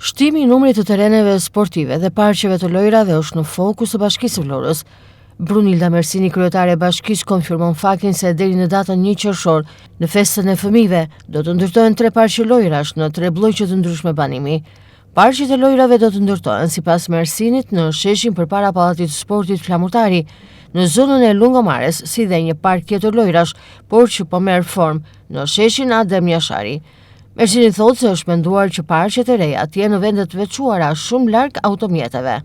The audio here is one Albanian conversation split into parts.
Shtimi i numrit të tereneve sportive dhe parqeve të lojrave është në fokus të Bashkisë së Vlorës. Brunilda Mersini, kryetare e bashkisë, konfirmon faktin se deri në datën 1 qershor, në festën e fëmijëve, do të ndërtohen 3 parqe lojrash në 3 blloqe të ndryshme banimi. Parqet e lojrave do të ndërtohen sipas Mersinit në sheshin përpara Pallatit të Sportit Flamurtari, në zonën e Lungomares, si dhe një park tjetër lojrash, por që po merr formë në sheshin Adem Jashari. Mersini thotë se është menduar që parqet e reja të jenë në vende të veçuara shumë larg automjeteve.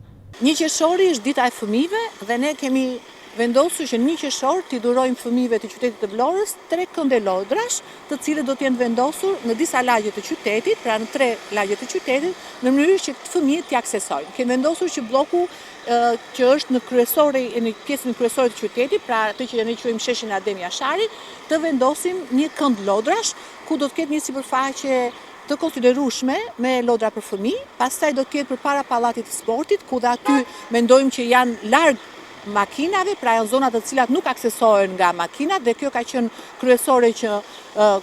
1 qershori është dita e fëmijëve dhe ne kemi vendosur që 1 qershor t'i durojmë fëmijëve të qytetit të Vlorës 3 kënde lodrash, të cilët do të jenë vendosur në disa lagje të qytetit, pra në 3 lagje të qytetit, në mënyrë që fëmijët t'i aksesojnë. Kemi vendosur që bloku që është në pjesën kryesore të qytetit, pra atë që ne quajmë sheshin Adem Jashari, të vendosim një kënd lodrash, ku do të ketë një sipërfaqe të konsiderueshme me lodra për fëmijë, pastaj do të ketë përpara Pallatit të Sportit, ku dhe aty mendojmë që janë larg makinave, pra janë zonat të cilat nuk aksesohen nga makinat, dhe kjo ka qenë kryesore që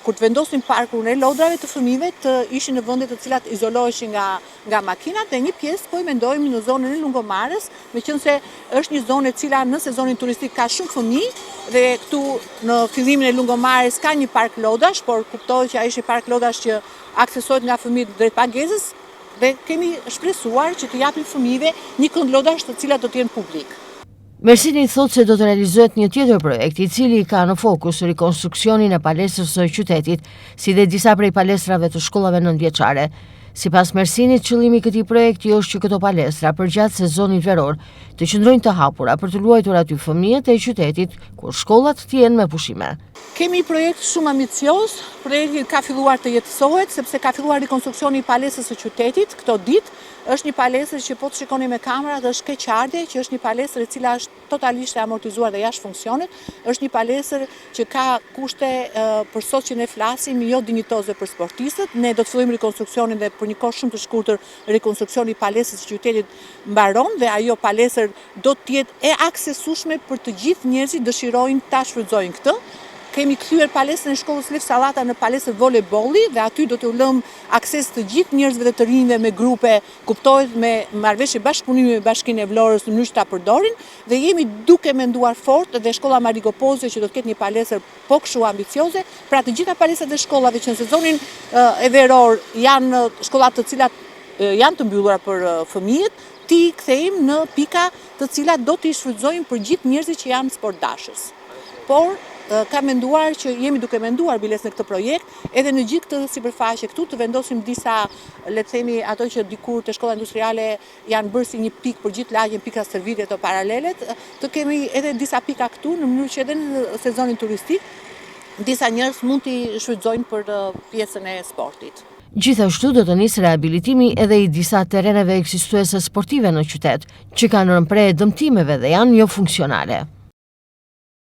kur të vendosim parkun e lodrave të fëmijëve të ishin në vende të cilat izoloheshin nga makinat, dhe një pjesë po i mendojmë në zonën e Lungomares, meqense është një zonë e cila në sezonin turistik ka shumë fëmijë, dhe këtu në fillimin e Lungomares ka një park lodrash, por kuptohet që ai është një park lodrash që aksesohet nga fëmijët drejt pagesës, dhe kemi shpresuar që të japim fëmijëve një kënd lodrash të cilat do të jenë publik. Mersini thotë se do të realizohet një tjetër projekt i cili ka në fokus rikonstruksionin e palestrës së qytetit, si dhe disa prej palestrave të shkollave nëntëvjeçare. Sipas Mersinit, qëllimi i këtij projekti është që këto palestra përgjatë sezonit veror të qëndrojnë të hapura për të luajtur aty fëmijët e qytetit, kur shkollat të jenë me pushime. Kemi një projekt shumë ambicioz, projekti ka filluar të jetësohet, sepse ka filluar rikonstruksioni i palestrës së qytetit këto ditë. Është një palestër që po të shikoni me kamerat, është keqardhje, që është një palestër e cila është totalisht e amortizuar dhe jashtë funksionit. Është një palestër që ka kushte për sot që ne flasim jo dinjitoze për sportistët. Ne do të fillojmë rikonstruksionin dhe për një kohë shumë të shkurtër rikonstruksioni i palestrës së qytetit mbaron, dhe ajo palestër do të jetë e aksesueshme për të gjithë njerëzit dëshirojnë ta shfrytëzojnë këtë. Kemi kthyer palestrën e shkollës Lef Sallata në palestër voleybolli, dhe aty do të lëm akses të gjithë njerëzve të rinjve me grupe, kuptohet me marrëveshje bashkëpunimi me Bashkinë e Vlorës në mënyrë që ta përdorin, dhe jemi duke menduar fort dhe shkolla Marigo Pozzi që do të ketë një palestër po kështu ambicioze, pra të gjitha palestrat e shkollave që në sezonin e veror janë shkollat të cilat janë të mbyllura për fëmijët, ti kthejmë në pika të cilat do t'i shfrytëzojmë për gjithë njerëzit që janë sportdashës. Por ka menduar që jemi duke menduar biles në këtë projekt, edhe në gjithë këtë sipërfaqe këtu të vendosim disa, le të themi, ato që dikur te shkolla industriale janë bërë si një pikë për gjithë lagjen, pika servite të paralelet, të kemi edhe disa pika këtu në mënyrë që edhe në sezonin turistik disa njerëz mund t'i shfrytëzojnë për pjesën e sportit. Gjithashtu do të nisë rehabilitimi edhe i disa tereneve ekzistuese sportive në qytet, që kanë rënë pre dëmtimeve dhe janë jo funksionale.